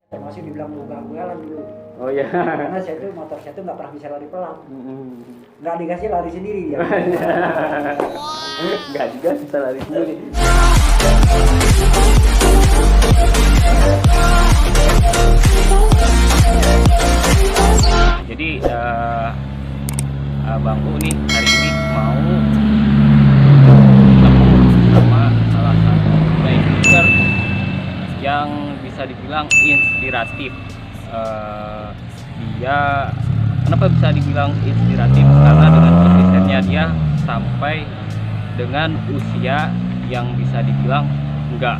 Termasuk dibilang ganggu jalan dulu. Oh iya. Karena motor saya tuh nggak pernah bisa lari pelan. Nggak dikasih lari sendiri dia. Nggak juga bisa lari sendiri. Jadi Bang U nih hari ini mau sama salah satu biker yang bisa dibilang inspiratif. Dia kenapa bisa dibilang inspiratif? Karena dengan konsistennya dia sampai dengan usia yang bisa dibilang nggak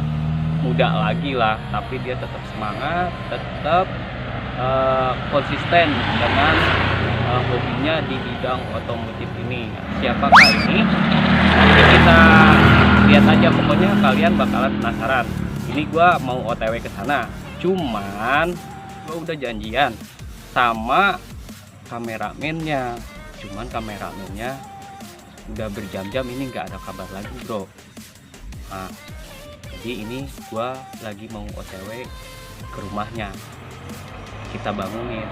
muda lagi lah, tapi dia tetap semangat, tetap konsisten dengan hobinya di bidang otomotif ini. Siapakah ini? Nanti kita lihat aja, pokoknya kalian bakalan penasaran. Ini gua mau OTW ke sana. Cuman gua udah janjian sama kameramennya. Cuman kameramennya udah berjam-jam ini nggak ada kabar lagi, bro. Nah, jadi ini gua lagi mau OTW ke rumahnya. Kita bangunin.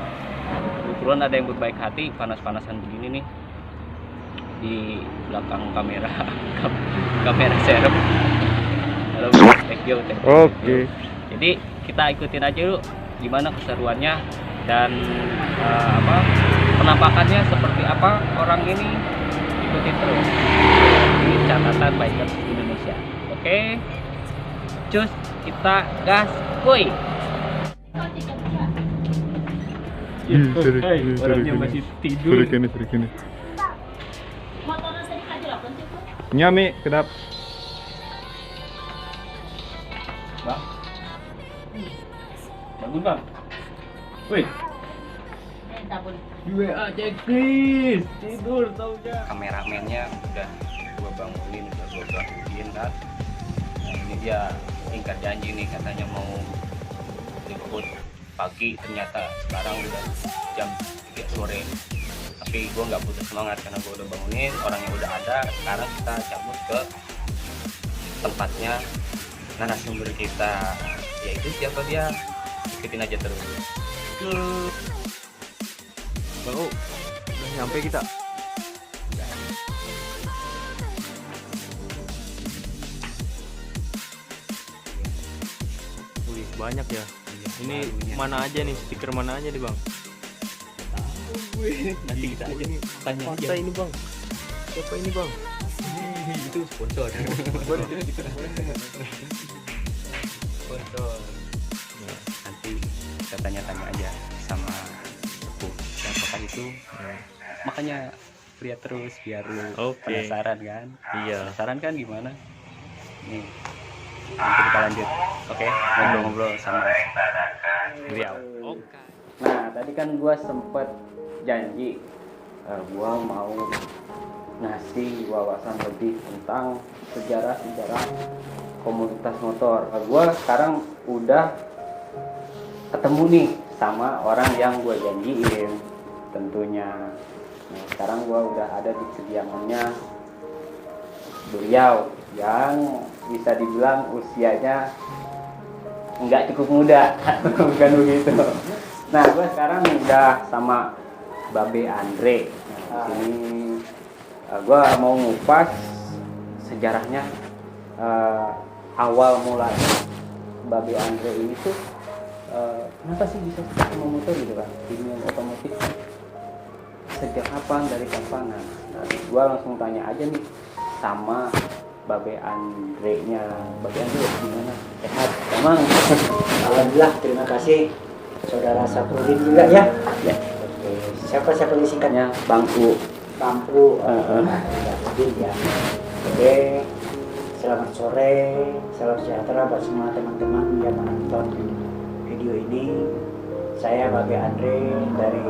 Kebetulan ada yang berbaik hati, panas-panasan begini nih di belakang kamera kamera serem. Halo, thank you. Oke. Jadi kita ikutin aja yuk gimana keseruannya dan penampakannya seperti apa orang ini, ikutin terus di catatan Bikers Indonesia. Oke, cus, kita gas, kuy. Orangnya masih tidur. Suruh kini. Nyami, kedap. Bang, bangun bang. Wih, WA Chris tidur taunya. Kameramennya udah gua bangunin, udah gua bangunin kan. Nah, ini dia ingkar janji nih, katanya mau jemput pagi, ternyata sekarang udah jam 3 sore. Tapi gua nggak putus semangat karena gua udah bangunin, orangnya udah ada. Sekarang kita cabut ke tempatnya narasumber kita, yaitu siapa dia, ikutin aja terus. Bang U, udah nyampe kita. Wih, banyak ya. Ini mana aja nih, stiker mana aja nih bang? Nanti kita aja tanya aja. Masa ini bang? Siapa ini bang? Itu sponsor. Sponsor. Nah, nanti kita tanya-tanya aja sama aku siapakah itu. Makanya lihat terus biar lu penasaran kan. Iya. Penasaran kan gimana? Nih, nanti kita lanjut. Oke, ngobrol-ngobrol sama beliau. Oke. Nah, tadi kan gua sempet janji gua mau ngasih wawasan lebih tentang sejarah komunitas motor. Gua sekarang udah ketemu nih sama orang yang gua janjiin tentunya. Nah, sekarang gua udah ada di kediamannya beliau yang bisa dibilang usianya nggak cukup muda. Bukan begitu. Nah, gua sekarang udah sama Babe Andre. Nah, di sini gua mau ngupas sejarahnya, awal mulanya Babe Andre ini tuh kenapa sih bisa suka sama motor gitu kan, dunia otomotif sejak kapan, dari kapan. Nah, gua langsung tanya aja nih sama Babe Andre-nya. Babe Andre gimana? Sehat? Emang? Alhamdulillah, terima kasih saudara Sapudin juga ya. Ya. Oke, siapa disingkatnya? Bang U. Kampu. Sapudin ya. Oke, selamat sore, salam sejahtera buat semua teman-teman yang menonton video ini. Saya Babe Andre dari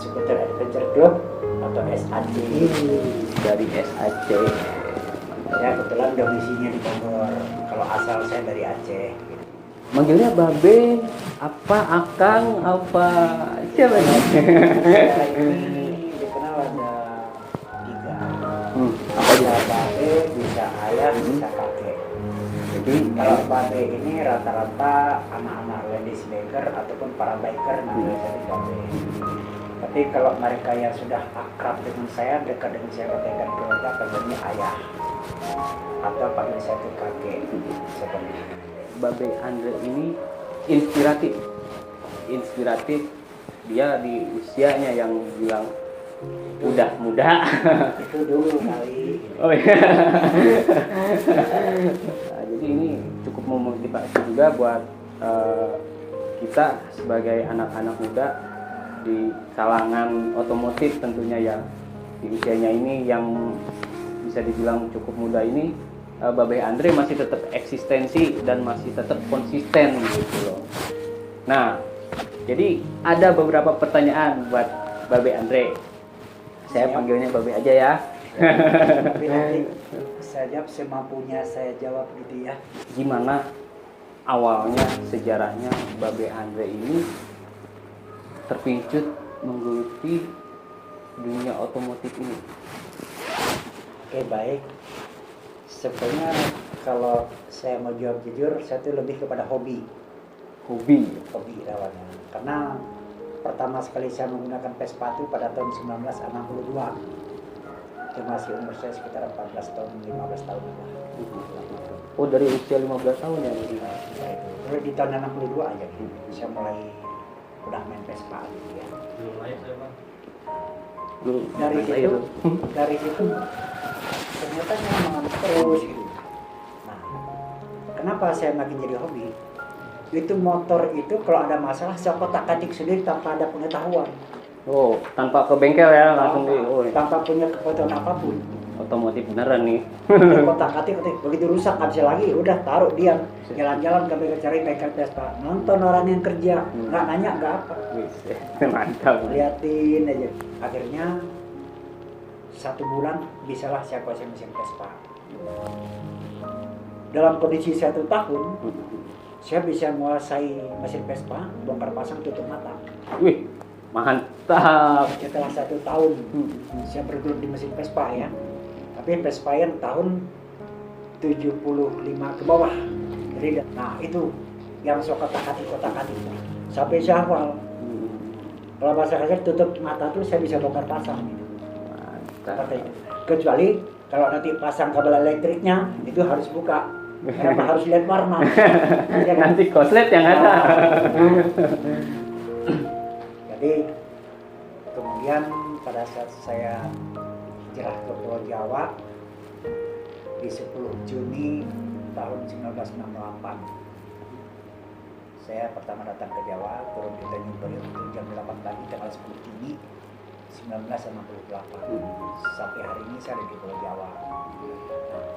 Skuter Adventure Club atau SAC. Dari SAC. Ya, kebetulan domisilinya di Bogor. Kalau asal saya dari Aceh. Manggilnya Babe, apa Akang, apa siapa nih? Saya ini dikenal ada 3. Apa Bisa aja? Babe, bisa ayah, bisa kakek. Kalau babe ini rata-rata anak-anak ladies biker ataupun para biker namanya jadi babe. Tapi kalau mereka yang sudah akrab dengan saya, dekat dengan saya bagaikan keluarga, panggilnya ayah atau panggil saya itu kakek seperti itu. Babe Andre ini inspiratif. Dia di usianya yang bilang udah muda. Itu dulu kali. Oh iya. Nah, jadi ini cukup memotivasi juga buat kita sebagai anak-anak muda di kalangan otomotif tentunya ya, di usianya ini yang bisa dibilang cukup muda ini. Babe Andre masih tetap eksistensi dan masih tetap konsisten gitu loh. Nah, jadi ada beberapa pertanyaan buat Babe Andre. Saya panggilnya Babe aja ya. Tapi nanti saya jawab semampunya saya jawab gitu ya. Gimana awalnya sejarahnya Babe Andre ini terpincut menggeluti dunia otomotif ini? Oke, baik. Sebenarnya kalau saya mau jawab jujur, saya tuh lebih kepada hobi Hobi. awalnya. Karena pertama sekali saya menggunakan Vespa itu pada tahun 1962. Itu masih umur saya sekitar 14 tahun, 15 tahun lah. Oh, dari usia 15 tahun ya ini. Terus di tahun 62 aja nih, saya mulai udah main Vespa gitu ya. Dulu Dari situ ternyata saya memang terus gitu. Nah, kenapa saya makin jadi hobi? Itu motor itu kalau ada masalah saya kotak-katik sendiri tanpa ada pengetahuan. Oh, tanpa ke bengkel ya, langsung di Tanpa punya kepengetahuan apapun. otomotif beneran nih. Kotak-katik begitu rusak nggak bisa lagi, udah taruh diam. Jalan-jalan ke cari bengkel Vespa, nonton orang yang kerja, nggak nanya nggak apa. Wis, mantap. Liatin aja. Akhirnya 1 bulan bisalah saya kuasai mesin Vespa. Dalam kondisi 1 tahun saya bisa menguasai mesin Vespa, bongkar pasang tutup mata. Wih, mantap. Setelah 1 tahun saya bergelut di mesin Vespa ya. Tapi Vespa yang tahun 75 ke bawah. Jadi nah itu yang sok kotak-katik sampai saya hafal. Kalau bahasa kasar tutup mata tuh saya bisa bongkar pasang gitu. Mantap. Seperti itu. Kecuali kalau nanti pasang kabel elektriknya itu harus buka. Kenapa harus lihat warna? Ya kan? Nanti koslet yang ada. Jadi kemudian pada saat saya hijrah ke Pulau Jawa di 10 Juni tahun 1968, saya pertama datang ke Jawa, turun di Tanjung Priok jam 8 pagi tanggal 10 Juni 1968. Sampai hari ini saya ada di Pulau Jawa. Nah,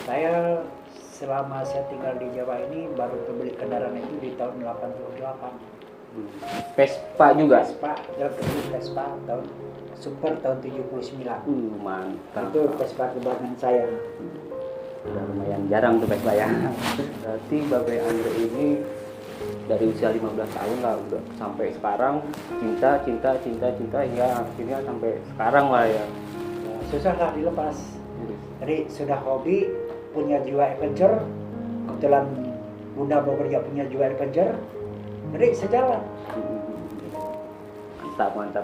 saya selama saya tinggal di Jawa ini baru kebeli kendaraan itu di tahun 88. Vespa juga. Vespa, dalam kebeli Vespa tahun Super tahun 79. Mantap. Itu Vespa kebanggaan saya. Udah lumayan jarang tuh Vespa ya. Berarti Babe Andre ini dari usia 15 tahun lah udah sampai sekarang cinta hingga akhirnya sampai sekarang lah ya. Nah, susah lah dilepas. Jadi sudah hobi, punya jiwa adventure. Kebetulan Bunda Bogor juga punya jiwa adventure. Jadi sejalan. Mantap.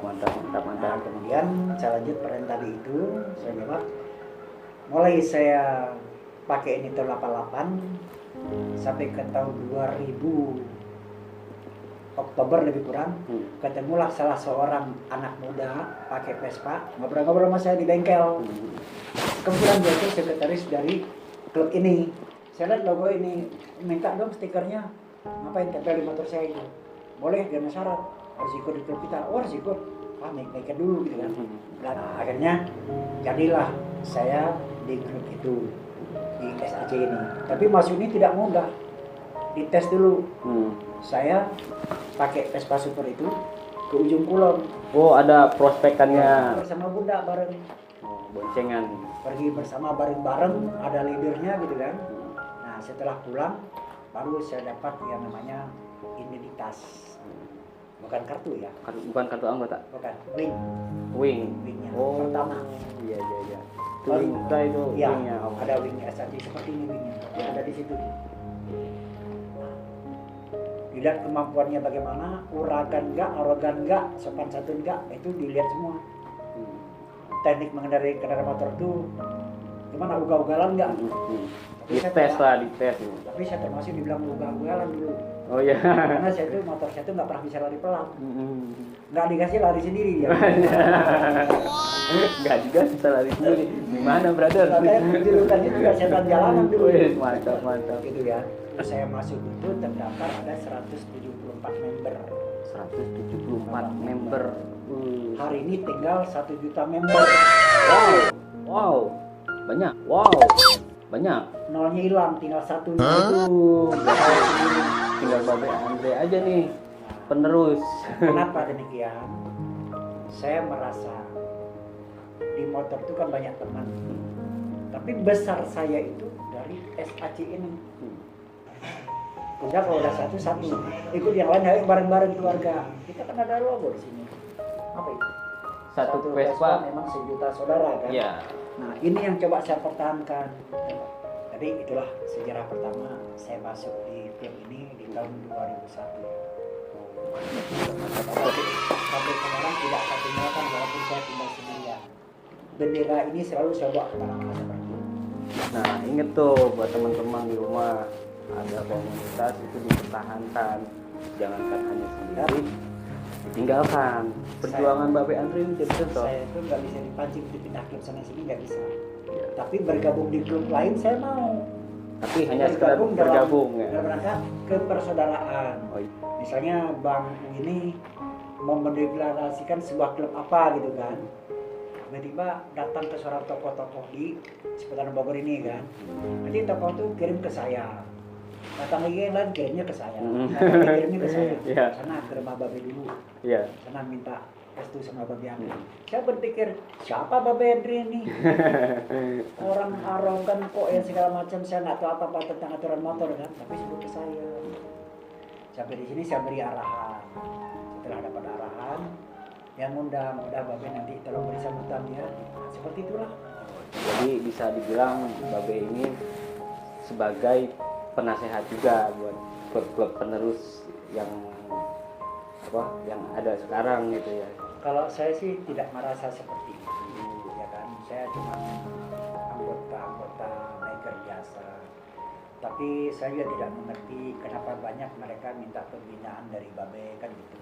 Nah, kemudian saya lanjut pertanyaan tadi itu, saya jawab. Mulai saya pakai ini tahun 88 sampai ke tahun 2000 Oktober lebih kurang, ketemulah salah seorang anak muda pakai Vespa, ngobrol-ngobrol sama saya di bengkel. Kebetulan dia itu sekretaris dari klub ini. Saya lihat logo ini, minta dong stikernya, ngapain tempel di motor saya itu. Boleh, dia syarat, harus ikut di klub kita. Oh harus ikut, naik dulu gitu kan. Dan akhirnya jadilah saya di klub itu, di SAC ini. Tapi masuk ini tidak mudah, dites dulu. Saya pakai Vespa Super itu ke ujung kulon. Oh, ada prospekannya. Bersama Bunda bareng. Oh, boncengan. Pergi bersama bareng-bareng, ada leadernya gitu kan. Nah setelah pulang baru saya dapat yang namanya identitas, bukan kartu ya, Bukan kartu anggota. bukan Wing. wingnya Oh, pertama. Iya. Itu wing itu Ya, wingnya. Oh. ada wingnya SAC seperti ini wingnya. Dia ada di situ. Dilihat kemampuannya bagaimana, uragan enggak, arogan enggak, sopan santun enggak, itu dilihat semua. Teknik mengendarai kendaraan motor itu gimana, ugal-ugalan enggak? Dites lah, dites. Tapi saya termasuk dibilang ugal-ugalan dulu. Oh ya. Karena saya tuh motor saya tuh nggak pernah bisa lari pelan, nggak dikasih lari sendiri dia. Nggak juga bisa lari sendiri. Gimana brother? Katanya julukannya juga setan jalanan dulu. Wih, mantap mantap. Gitu ya. Terus saya masuk itu terdaftar ada 174 member. 174 member. Hari ini tinggal 1 juta member. Wow, wow, banyak. Wow, banyak. Nolnya hilang, tinggal 1 itu. Tinggal Babe Andre aja nih penerus. Kenapa demikian? Saya merasa di motor itu kan banyak teman, tapi besar saya itu dari SAC ini. Udah kalau udah satu ikut yang lain, ayo bareng-bareng keluarga. Kita kan ada logo di sini. Apa itu? Satu Vespa memang 1 juta saudara kan. ya. Nah ini yang coba saya pertahankan. Jadi itulah sejarah pertama saya masuk di klub ini di tahun 2001. Sampai sekarang tidak satu kan walaupun saya tinggal sendirian. Bendera ini selalu saya bawa kemana-mana seperti itu. Nah inget tuh buat teman-teman di rumah, ada komunitas itu dipertahankan, jangankan hanya sendiri, ditinggalkan. Perjuangan Babe Andre ini jadi contoh. Saya itu nggak bisa dipancing dipindah klub sana sini, nggak bisa. Tapi bergabung di klub lain saya mau. Tapi hanya sekedar bergabung ya. Dalam rangka kepersaudaraan. Oh, iya. Misalnya Bang ini mau mendeklarasikan sebuah klub apa gitu kan. Tiba-tiba datang ke seorang tokoh-tokoh di seputaran Bogor ini kan. Nanti tokoh itu kirim ke saya. Datang lagi yang lain kirimnya ke saya. Datang lagi kirimnya ke saya. Iya. Sana ke rumah Babe dulu. Iya. Sana minta restu sama Babe Andre. Saya berpikir siapa Babe Andre ini? Orang arogan kok yang segala macam, saya nggak tahu apa-apa tentang aturan motor kan, tapi sebut ke saya. Sampai di sini saya beri arahan. Setelah dapat arahan, yang undang udah Babe nanti tolong beri sambutan ya. Seperti itulah. Jadi bisa dibilang Babe ini sebagai penasehat juga buat klub-klub penerus yang yang ada sekarang gitu ya. Kalau saya sih tidak merasa seperti itu, ya kan. Saya cuma anggota maker jasa. Tapi saya juga tidak mengerti kenapa banyak mereka minta pembinaan dari Babe kan gitu.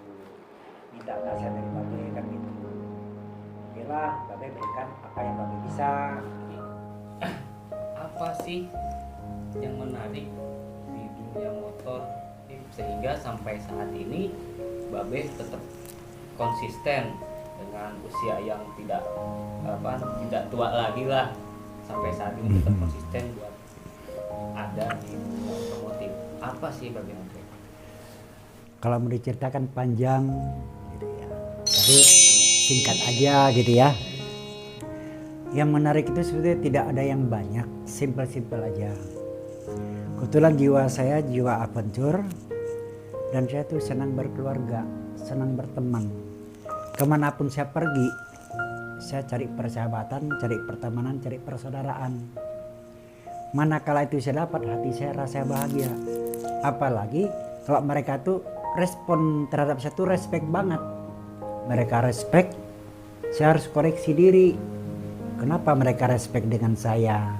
Minta nasihat dari Babe kan gitu. Okelah, Babe berikan apa yang Babe bisa. Apa sih yang menarik di dunia motor sehingga sampai saat ini Babe tetap konsisten dengan usia yang tidak tua lagi lah, sampai saat ini tetap konsisten buat ada di dunia otomotif. Apa sih Babe Andre? Kalau mau diceritakan panjang gitu ya. Tapi singkat aja gitu ya. Yang menarik itu sebetulnya tidak ada yang banyak, simpel-simpel aja. Kebetulan jiwa saya jiwa adventure dan saya tuh senang berkeluarga, senang berteman. Kemanapun saya pergi, saya cari persahabatan, cari pertemanan, cari persaudaraan. Manakala itu saya dapat, hati saya rasa bahagia. Apalagi kalau mereka tuh respon terhadap saya tuh respect banget. Mereka respect, saya harus koreksi diri. Kenapa mereka respect dengan saya?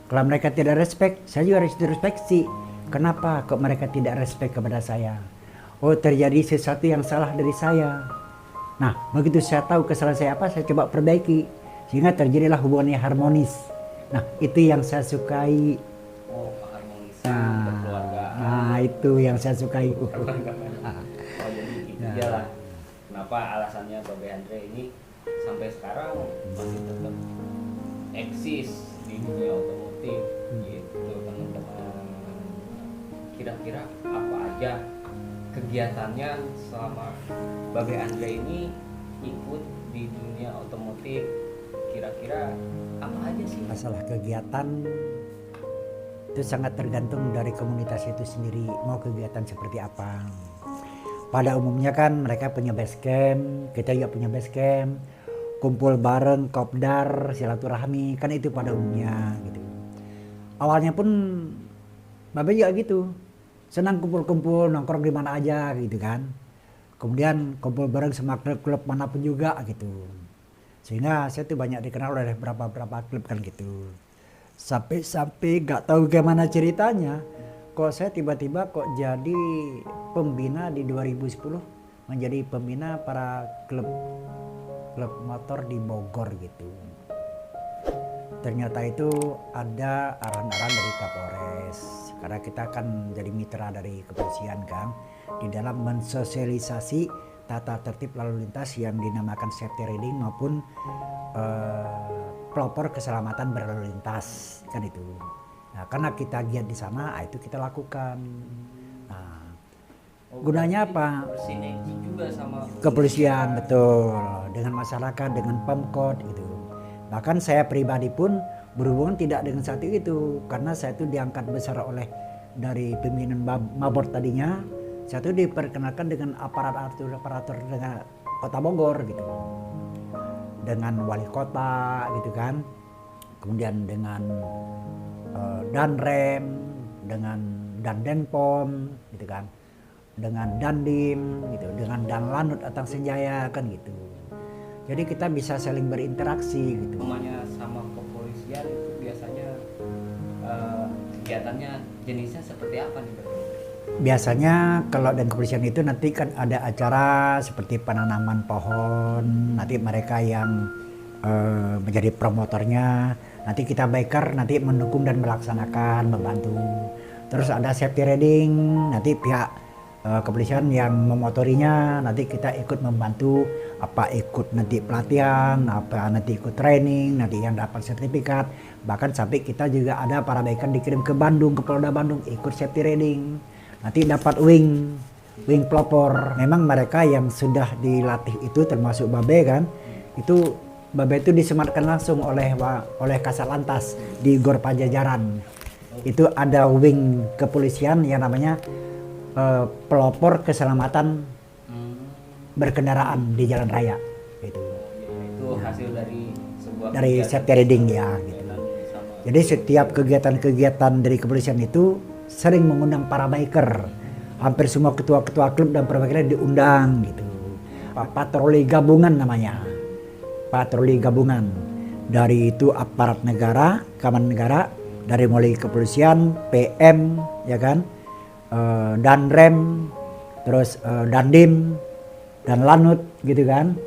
Kalau mereka tidak respect, saya juga harus direspeksi. Kenapa kok mereka tidak respect kepada saya? Oh, terjadi sesuatu yang salah dari saya. Nah, begitu saya tahu kesalahan saya apa, saya coba perbaiki. Sehingga terjadilah hubungan yang harmonis. Nah, itu yang saya sukai. Oh, harmonisan kekeluargaan. Nah, itu yang saya sukai. Oh, jadi itu aja lah. Kenapa alasannya Babe Andre ini sampai sekarang masih tetap eksis di dunia otomotif gitu teman-teman. Kira-kira apa aja kegiatannya selama Babe Andre ini ikut di dunia otomotif? Kira-kira apa aja sih? Masalah kegiatan itu sangat tergantung dari komunitas itu sendiri, mau kegiatan seperti apa. Pada umumnya kan mereka punya base camp, kita juga punya base camp. kumpul bareng, kopdar, silaturahmi, kan itu pada umumnya gitu. Awalnya pun Babe juga gitu, senang kumpul-kumpul nongkrong di mana aja gitu kan. Kemudian kumpul bareng sama klub-klub manapun juga gitu. Sehingga saya tuh banyak dikenal oleh beberapa klub kan gitu. Sampai gak tahu gimana ceritanya, kok saya tiba-tiba kok jadi pembina di 2010, menjadi pembina para klub motor di Bogor gitu. Ternyata itu ada arahan-arahan dari Kapolres, karena kita kan jadi mitra dari kepolisian kan, di dalam mensosialisasi tata tertib lalu lintas yang dinamakan safety riding maupun pelopor keselamatan berlalu lintas kan itu. Nah, karena kita giat di sana, itu kita lakukan. Nah, gunanya apa? Bersinergi juga sama Kepolisian, betul, dengan masyarakat, dengan Pemkot gitu. Bahkan saya pribadi pun berhubungan tidak dengan satu itu, karena saya itu diangkat besar oleh dari pimpinan Mabor tadinya. Saya itu diperkenalkan dengan aparatur dengan Kota Bogor gitu, dengan wali kota gitu kan, kemudian dengan Danrem, dengan Dandenpom gitu kan, dengan Dandim gitu, dengan Danlanut Atang Senjaya kan gitu. Jadi kita bisa saling berinteraksi gitu. Namanya sama kepolisian itu biasanya kegiatannya jenisnya seperti apa nih Bang? Biasanya kalau dengan kepolisian itu nanti kan ada acara seperti penanaman pohon, nanti mereka yang menjadi promotornya, nanti kita biker nanti mendukung dan melaksanakan, membantu. Terus ada safety riding, nanti pihak kepolisian yang memotorinya, nanti kita ikut membantu, apa ikut nanti pelatihan, apa nanti ikut training, nanti yang dapat sertifikat. Bahkan sampai kita juga ada para biker dikirim ke Bandung, ke Polda Bandung, ikut safety riding, nanti dapat wing pelopor. Memang mereka yang sudah dilatih itu termasuk Babe kan, itu Babe itu disematkan langsung oleh Kasat Lantas di Gor Pajajaran. Itu ada wing kepolisian yang namanya pelopor keselamatan berkendaraan di jalan raya gitu. Itu hasil dari sebuah Safety riding ya gitu. Jadi setiap kegiatan-kegiatan dari kepolisian itu sering mengundang para biker. Hampir semua ketua-ketua klub dan para biker diundang gitu. Patroli gabungan namanya. Patroli gabungan. Dari itu aparat negara, keamanan negara, dari mulai kepolisian, PM ya kan, Danrem, terus Dandim, dan Lanut gitu kan,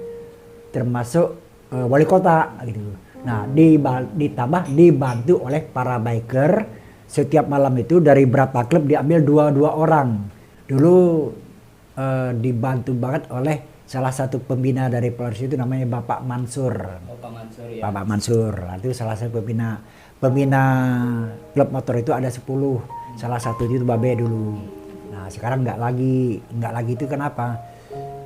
termasuk wali kota gitu. Nah ditambah dibantu oleh para biker. Setiap malam itu dari berapa klub diambil dua orang. Dulu dibantu banget oleh salah satu pembina dari Polres itu namanya Bapak Mansur. Bapak Mansur ya. Bapak Mansur, itu salah satu pembina klub motor itu ada 10. Salah satu itu Babe dulu. Nah sekarang nggak lagi itu kenapa?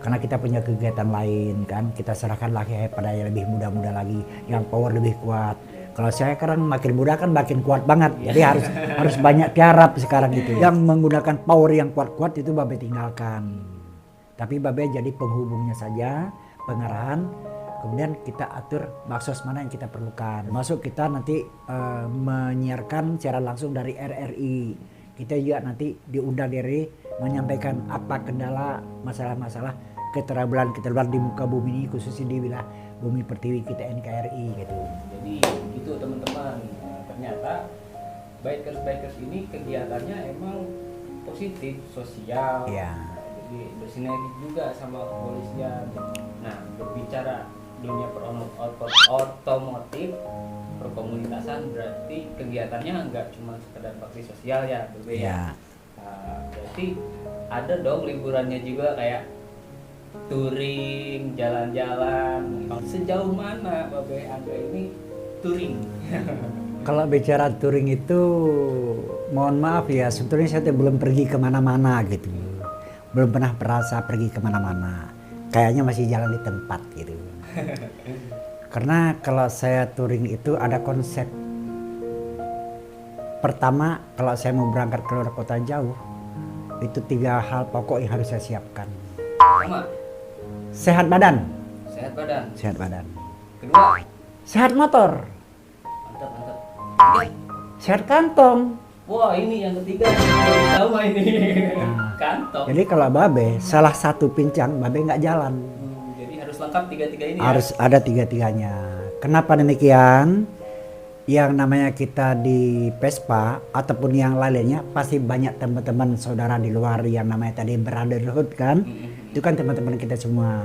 Karena kita punya kegiatan lain kan, kita serahkan lagi pada yang lebih muda-muda lagi, yang power lebih kuat. Kalau saya sekarang makin muda kan makin kuat banget, jadi harus banyak tiarap sekarang gitu. Yang menggunakan power yang kuat-kuat itu Babe tinggalkan. Tapi Babe jadi penghubungnya saja, pengarahan. Kemudian kita atur baksos mana yang kita perlukan. Masuk kita nanti menyiarkan secara langsung dari RRI. Kita juga nanti diundang dari menyampaikan apa kendala, masalah-masalah keterbelahan di muka bumi ini, khususnya di wilayah bumi pertiwi kita NKRI gitu. Jadi itu teman-teman, ternyata bikers ini kegiatannya emang positif, sosial. Ya. Jadi bersinergi juga sama kepolisian. Nah, berbicara dunia otomotif perkomunitasan, berarti kegiatannya nggak cuma sekedar bakti sosial ya, Bebe ya. Berarti ada dong liburannya juga kayak touring, jalan-jalan. Sejauh mana Babe Angga ini touring? Kalau bicara touring itu, mohon maaf ya, sebetulnya saya belum pergi kemana-mana gitu. Belum pernah merasa pergi kemana-mana. Kayaknya masih jalan di tempat gitu. Karena kalau saya touring itu ada konsep. Pertama, kalau saya mau berangkat ke luar kota jauh, itu 3 hal pokok yang harus saya siapkan. Sama. Sehat badan. Sehat badan. Sehat badan. Kedua, sehat motor, mantap mantap. Tiga, sehat kantong. wah ini yang ketiga, baru tahu mah ini. Kantong. Jadi kalau babe salah satu pincang, babe nggak jalan. Jadi harus lengkap tiga-tiga ini Harus ada tiga-tiganya. Kenapa demikian? Yang namanya kita di Vespa ataupun yang lainnya pasti banyak teman-teman saudara di luar yang namanya tadi brotherhood kan. Itu kan teman-teman kita semua.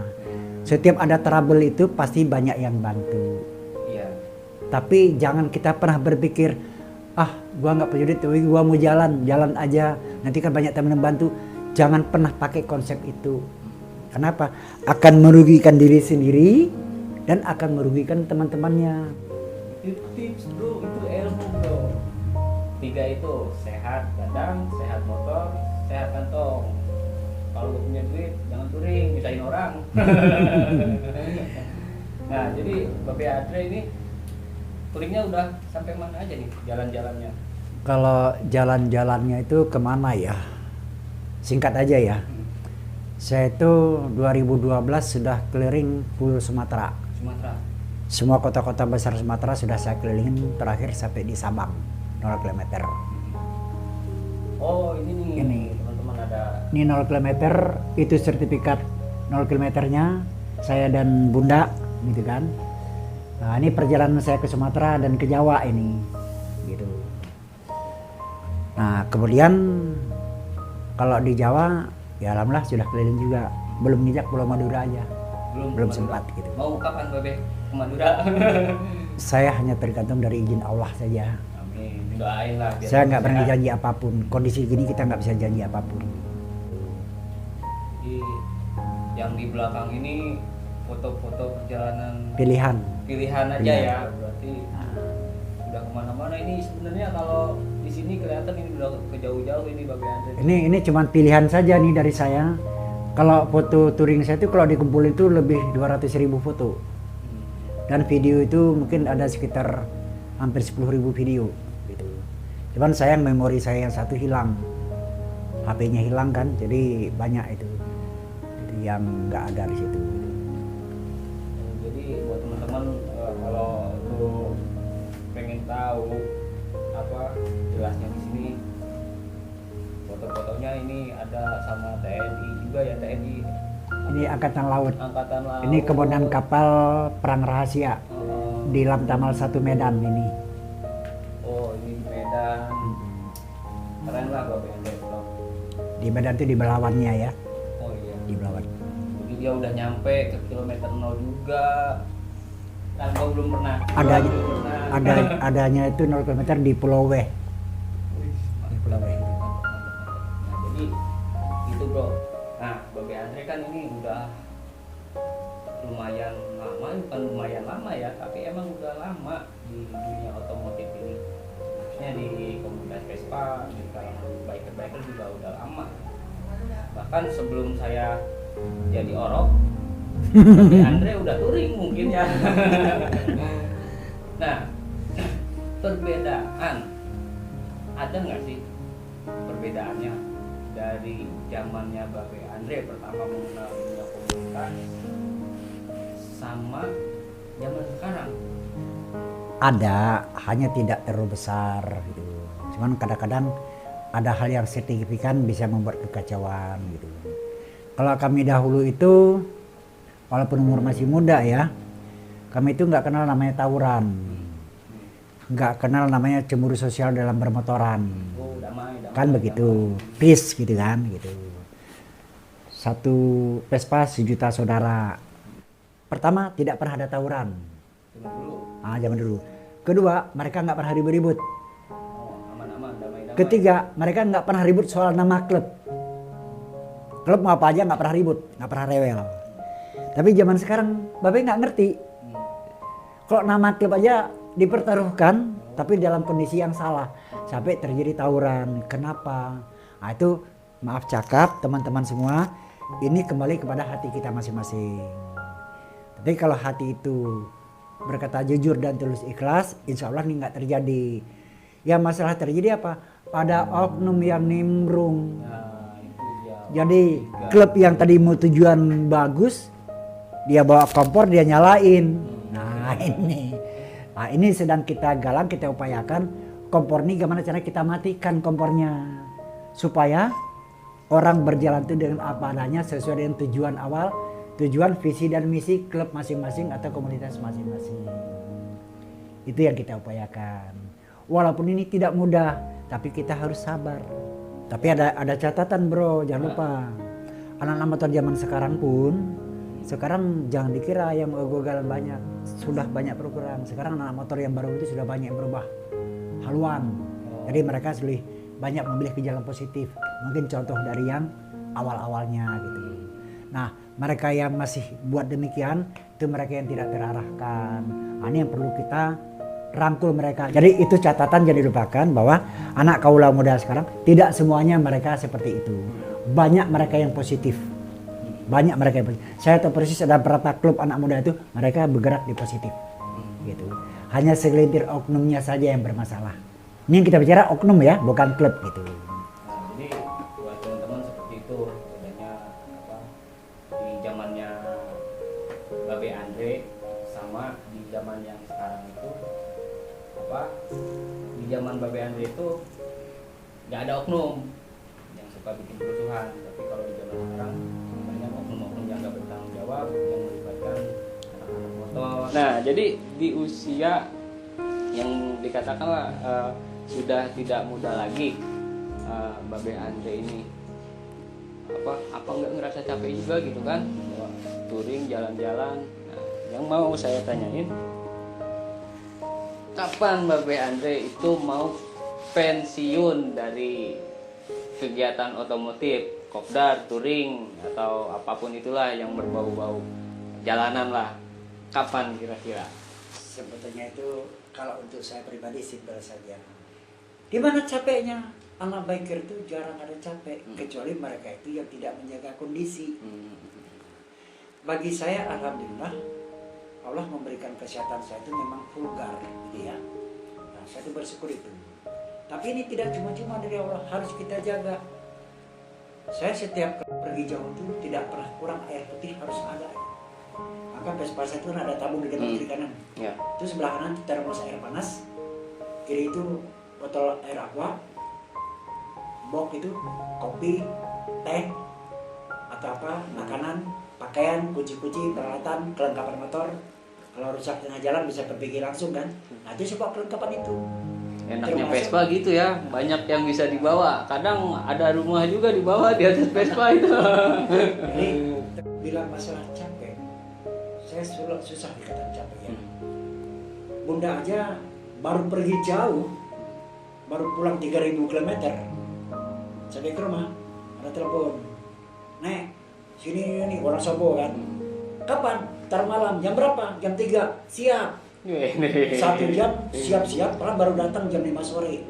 Setiap ada trouble itu pasti banyak yang bantu. Iya. Tapi jangan kita pernah berpikir, ah gua nggak punya duit, tapi gua mau jalan aja. Nanti kan banyak teman yang bantu. Jangan pernah pakai konsep itu. Kenapa? Akan merugikan diri sendiri dan akan merugikan teman-temannya. Itu tips bro, itu ilmu bro. Tiga itu sehat badan, sehat motor, sehat kantong. Kalau gak punya duit jangan touring, misahin orang. Nah jadi Babe Andre ini touringnya udah sampai mana aja nih jalan-jalannya? Kalau jalan-jalannya itu kemana ya? Singkat aja ya. Saya itu 2012 sudah keliling full Sumatera. Sumatera. Semua kota-kota besar Sumatera sudah saya kelilingin, terakhir sampai di Sabang 0 km. Oh ini nih Ini. teman-teman ada. Ini 0 km itu sertifikat 0 km-nya saya dan Bunda gitu kan. Nah, ini perjalanan saya ke Sumatera dan ke Jawa ini gitu. Nah, kemudian kalau di Jawa ya alhamdulillah sudah keliling juga. Belum nginjak Pulau Madura aja. Belum Madura. sempat gitu. Mau kapan Babe ke Madura? Saya hanya tergantung dari izin Allah saja. Amin. Doain lah. biar Saya nggak sehat. berani janji apapun. Kondisi gini kita nggak bisa janji apapun. Jadi, yang di belakang ini foto-foto perjalanan Pilihan. pilihan aja Pilihan. ya, berarti udah kemana-mana. Ini sebenarnya kalau di sini kelihatan ini udah ke jauh-jauh ini Babe Andre. Ini cuma pilihan saja nih dari saya. Kalau foto touring saya itu kalau dikumpulin itu lebih 200.000 foto. Dan video itu mungkin ada sekitar hampir 10.000 video gitu. Cuman sayang memori saya yang satu hilang. HP-nya hilang kan, jadi banyak itu. Jadi yang nggak ada di situ. Jadi buat teman-teman kalau lu pengen tahu apa jelasnya di sini, foto-fotonya ini ada sama TNI juga ya, TNI Ini Angkatan Laut. Angkatan Laut. Ini komandan kapal perang rahasia di Lantamal 1 Medan ini. Oh ini Medan. Keren lah Babe Andre bro. Di Medan itu di Belawannya ya, Oh iya. di Belawan. Jadi dia udah nyampe ke kilometer 0 juga. Kan gua belum pernah. Ada Gua belum pernah. adanya itu 0 km di Pulau W. Di Pulau W. Nah jadi gitu bro. Nah Babe Andre kan ini udah lumayan lama, bukan lumayan lama ya, tapi emang udah lama di dunia otomotif ini. Maksudnya di komunitas Vespa, di kalangan biker-biker juga udah lama. Bahkan sebelum saya jadi orok, Babe Andre udah touring mungkin ya. Nah, perbedaan ada nggak sih perbedaannya dari zamannya Babe Andre pertama mengenal dunia komunitas sama zaman sekarang? Ada, hanya tidak terlalu besar gitu. Cuman kadang-kadang ada hal yang signifikan bisa membuat kekacauan gitu. Kalau kami dahulu itu, walaupun umur masih muda ya, kami itu nggak kenal namanya tawuran, nggak kenal namanya cemburu sosial dalam bermotoran. Oh, damai, Kan begitu, peace gitu kan gitu. Satu Vespa 1 juta saudara. Pertama, tidak pernah ada tawuran. Zaman dulu. Zaman dulu. Kedua, mereka nggak pernah ribut-ribut. Oh, aman-aman, damai-damai. Ketiga, mereka nggak pernah ribut soal nama klub. Klub mau apa aja nggak pernah ribut, nggak pernah rewel. Tapi zaman sekarang, Babe nggak ngerti. Kalau nama klub aja dipertaruhkan, tapi dalam kondisi yang salah, sampai terjadi tawuran. Kenapa? Nah itu maaf cakap teman-teman semua, ini kembali kepada hati kita masing-masing. Tapi kalau hati itu berkata jujur dan tulus ikhlas, insya Allah ini nggak terjadi. Ya masalah terjadi apa? Ada oknum yang nimbrung. Nah, itu dia. Jadi klub yang tadi mau tujuan bagus, dia bawa kompor dia nyalain. Nah Nah ini sedang kita galang, kita upayakan kompor ini gimana cara kita matikan kompornya supaya orang berjalan itu dengan apa adanya sesuai dengan tujuan awal, tujuan visi dan misi klub masing-masing atau komunitas masing-masing. Itu yang kita upayakan. Walaupun ini tidak mudah, tapi kita harus sabar. Tapi ada catatan bro, jangan lupa. Anak-anak motor zaman sekarang pun, sekarang jangan dikira yang ugal-ugalan banyak. Sudah banyak berkurang. Sekarang anak motor yang baru itu sudah banyak yang berubah haluan. Jadi mereka sudah banyak memilih ke jalan positif. Mungkin contoh dari yang awal-awalnya gitu. Nah mereka yang masih buat demikian, itu mereka yang tidak terarahkan. Nah, ini yang perlu kita rangkul mereka. Jadi itu catatan jangan dilupakan bahwa anak kaula muda sekarang tidak semuanya mereka seperti itu. Banyak mereka yang positif. Banyak mereka yang positif. Saya tahu persis ada beberapa klub anak muda itu mereka bergerak di positif. Gitu. Hanya segelintir oknumnya saja yang bermasalah. Ini yang kita bicara oknum ya, bukan klub gitu. Nah, jadi buat teman-teman seperti itu bedanya apa di zamannya Babe Andre sama di zaman yang sekarang itu. Di zaman Babe Andre itu nggak ada oknum yang suka bikin kerusuhan, tapi kalau di zaman sekarang banyak oknum-oknum yang nggak bertanggung jawab yang melibatkan anak-anak motor. Nah jadi di usia yang dikatakanlah sudah tidak muda lagi, Babe Andre ini apa nggak ngerasa capek juga gitu kan, touring jalan-jalan. Nah yang mau saya tanyain, kapan Babe Andre itu mau pensiun dari kegiatan otomotif, kopdar, touring, atau apapun itulah yang berbau-bau jalanan lah. Kapan kira-kira? Sebetulnya itu kalau untuk saya pribadi simpel saja. Di mana capeknya? Anak biker itu jarang ada capek, kecuali mereka itu yang tidak menjaga kondisi. Bagi saya alhamdulillah Allah memberikan kesehatan saya itu memang vulgar gitu ya. Nah, saya itu bersyukur itu. Tapi ini tidak cuma-cuma dari Allah, harus kita jaga. Saya setiap pergi jauh itu tidak pernah kurang air putih, harus ada. Maka Vespa saya itu ada tabung di depan kiri kanan. Ya. Itu sebelah kanan kita termos air panas, kiri itu botol air aqua, box itu kopi, teh, atau apa, makanan, pakaian, kunci-kunci, peralatan, kelengkapan motor. Kalau rusak tengah jalan bisa perbaiki langsung kan. Nah itu semua perlengkapan itu. Enaknya Vespa gitu ya, banyak yang bisa dibawa. Kadang ada rumah juga dibawa di atas Vespa itu. Jadi bilang masalah capek, saya susah dikatakan capek ya. Bunda aja baru pergi jauh, baru pulang 3.000 km. Sampai ke rumah, ada telepon. Nek, sini nih orang Sobo kan. Kapan? Ntar malam, jam berapa? Jam 3, siap. 1 jam siap-siap, orang baru datang jam 5 sore.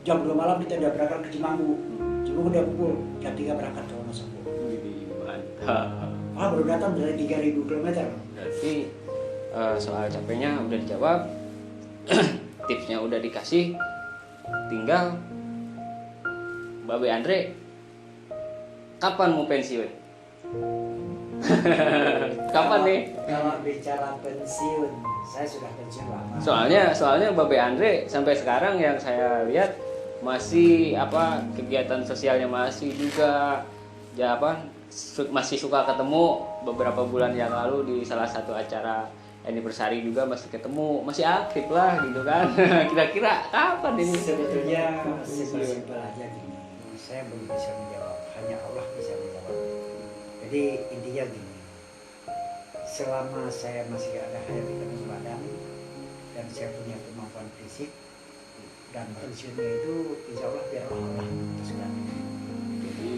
Jam 2 malam kita udah berangkat ke Cimanggu. Cimanggu udah pukul, jam 3 berangkat ke Wonosobo. Mantap. Baru datang dari 3.000 km. Berarti soal capeknya udah dijawab, tipsnya udah dikasih, tinggal Babe Andre kapan mau pensiun? Kapan nih? Kalau bicara pensiun, saya sudah pensiun lama. Soalnya Babe Andre sampai sekarang yang saya lihat masih kegiatan sosialnya masih juga ya masih suka ketemu. Beberapa bulan yang lalu di salah satu acara anniversary juga masih ketemu, masih aktif lah gitu kan. Kira-kira kapan ini? Sebetulnya simpel aja gini, saya belum bisa menjawab, hanya Allah bisa menjawab. Jadi intinya gini, selama saya masih ada hayat di tengah badan dan saya punya kemampuan fisik dan pensiunnya itu insya Allah biar Allah putuskan. Jadi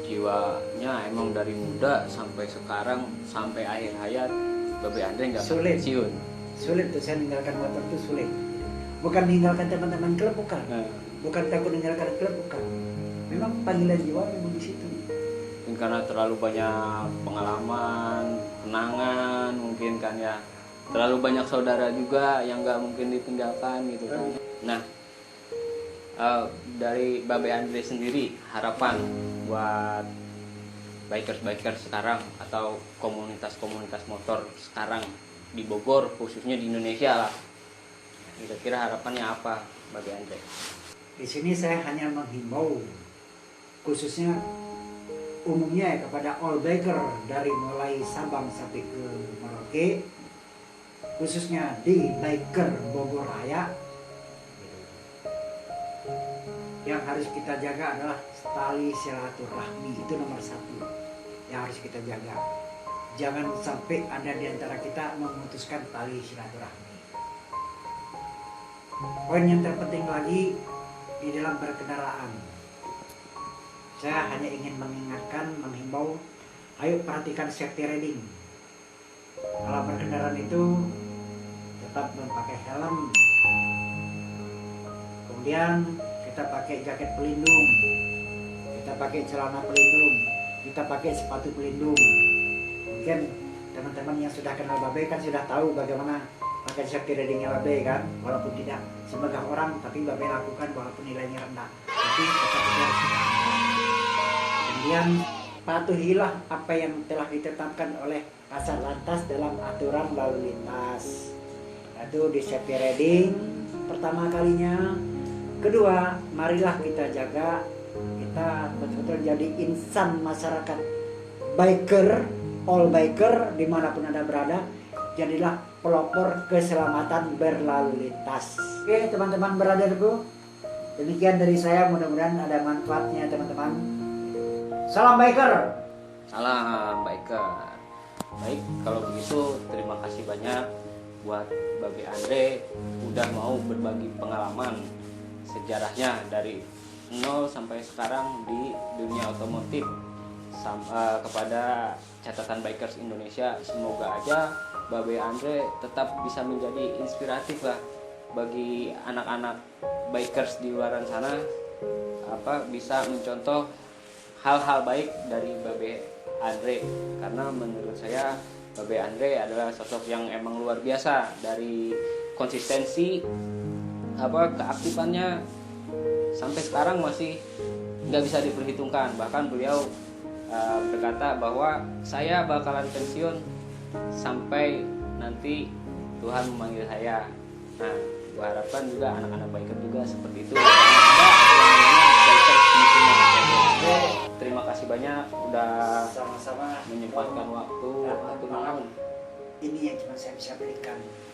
jiwanya emang dari muda sampai sekarang sampai akhir hayat Babe Andre nggak pensiun. Sulit tuh saya meninggalkan motor itu sulit. Bukan meninggalkan teman-teman klub bukan. Bukan takut meninggalkan klub bukan. Memang panggilan jiwa memang di situ. Mungkin karena terlalu banyak pengalaman, kenangan mungkin kan ya. Terlalu banyak saudara juga yang nggak mungkin ditinggalkan gitu kan. Nah, dari Babe Andre sendiri harapan buat bikers sekarang atau komunitas motor sekarang di Bogor, khususnya di Indonesia lah. Kira-kira harapannya apa bagi Andre? Di sini saya hanya menghimbau khususnya umumnya ya, kepada all biker dari mulai Sabang sampai ke Merauke, khususnya di biker Bogor Raya. Yang harus kita jaga adalah tali silaturahmi, itu nomor satu yang harus kita jaga. Jangan sampai ada di antara kita memutuskan tali silaturahmi. Poin yang terpenting lagi di dalam berkendaraan, saya hanya ingin mengingatkan, menghimbau, ayo perhatikan safety riding. Kalau berkendaraan itu tetap memakai helm, kemudian kita pakai jaket pelindung, kita pakai celana pelindung, kita pakai sepatu pelindung. Mungkin teman-teman yang sudah kenal Babe kan sudah tahu bagaimana pakai safety ridingnya Babe kan, walaupun tidak semegang orang, tapi Babe lakukan walaupun nilainya rendah, tapi tetap harus kita lakukan. Kemudian patuhilah apa yang telah ditetapkan oleh Kasat Lantas dalam aturan lalu lintas. Itu di safety riding pertama kalinya. Kedua, marilah kita jaga, kita betul-betul jadi insan masyarakat biker, all biker dimanapun Anda berada, jadilah pelopor keselamatan berlalu lintas. Oke teman-teman beradarku, demikian dari saya, mudah-mudahan ada manfaatnya teman-teman. Salam biker. Salam biker. Baik, kalau begitu terima kasih banyak buat Babe Andre udah mau berbagi pengalaman sejarahnya dari nol sampai sekarang di dunia otomotif kepada catatan bikers Indonesia. Semoga aja Babe Andre tetap bisa menjadi inspiratif lah bagi anak-anak bikers di luar sana, bisa mencontoh hal-hal baik dari Babe Andre, karena menurut saya Babe Andre adalah sosok yang emang luar biasa. Dari konsistensi keaktifannya sampai sekarang masih nggak bisa diperhitungkan. Bahkan beliau berkata bahwa saya bakalan pensiun sampai nanti Tuhan memanggil saya. Nah, gue harapkan juga anak-anak biker juga seperti itu. Terima kasih banyak udah Sama-sama menyempatkan waktu. dan mohon maaf, ini yang cuma saya bisa berikan.